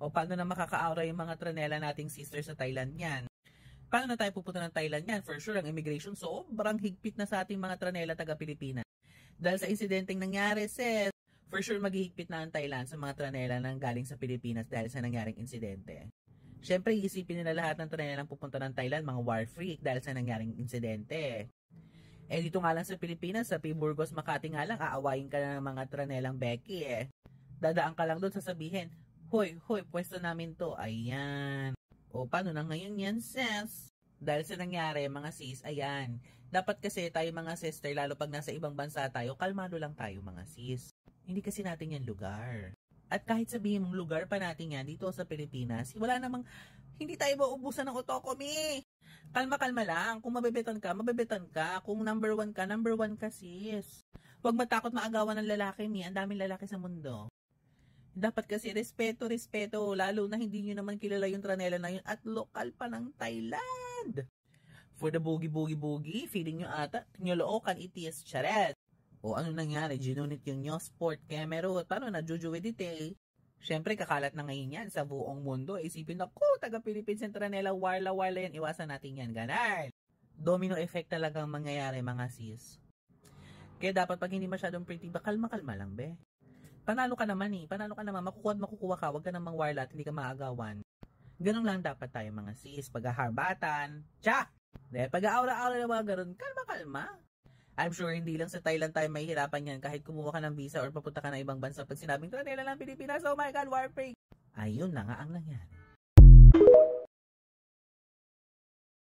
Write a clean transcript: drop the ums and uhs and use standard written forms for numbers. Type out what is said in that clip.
O paano na makaka-aura yung mga tranela nating sisters sa Thailand yan? Paano na tayo pupunta ng Thailand yan? For sure, ang immigration sobrang higpit na sa ating mga tranela taga-Pilipinas. Dahil sa insidenteng nangyari, sis, for sure maghihigpit na ang Thailand sa mga tranela nang galing sa Pilipinas dahil sa nangyaring insidente. Siyempre, isipin nila lahat ng tranela ng pupunta ng Thailand, mga war freak dahil sa nangyaring insidente. Eh dito nga lang sa Pilipinas, sa P. Burgos, Makati nga lang, aawayin ka na ng mga tranelang Becky eh. Dadaan ka lang doon sasabihin, hoy, pwesto namin to. Ayan. O paano na ngayon yan, sis? Dahil sa nangyari, mga sis, ayan. Dapat kasi tayo mga sister, lalo pag nasa ibang bansa tayo, kalmado lang tayo mga sis. Hindi kasi natin yan lugar. At kahit sabihin mong lugar pa natin yan dito sa Pilipinas, wala namang, hindi tayo maubusan ng otokomi. Kalma-kalma lang. Kung mabebetan ka. Kung number one ka sis. Huwag matakot maagawan ng lalaki ni. Ang daming lalaki sa mundo. Dapat kasi respeto, lalo na hindi nyo naman kilala yung tranela na yun at lokal pa ng Thailand. For the boogie, feeling nyo ata, nyolookan itiis charet. O ano nangyari, ginunit yung nyo sport camera, paano na jujuwedite? Siyempre, kakalat na ngayon yan sa buong mundo. Isipin na, taga-Philippines yung tranela, warla yan, iwasan natin yan, ganun. Domino effect talagang mangyayari mga sis. Kaya dapat pag hindi masyadong pretty, kalma-kalma lang be. Panalo ka naman, makukuha ka, wag ka namang warlat, hindi ka maagawan. Ganun lang dapat tayo mga sis, paghaharbatan, pag-aura-aura na mga ganun, kalma-kalma. I'm sure hindi lang sa Thailand tayo mahihirapan yan kahit kumuha ka ng visa or papunta ka ng ibang bansa pag sinabing tranela ng Pilipinas, oh my God, war freak. Ayun na nga ang nangyari.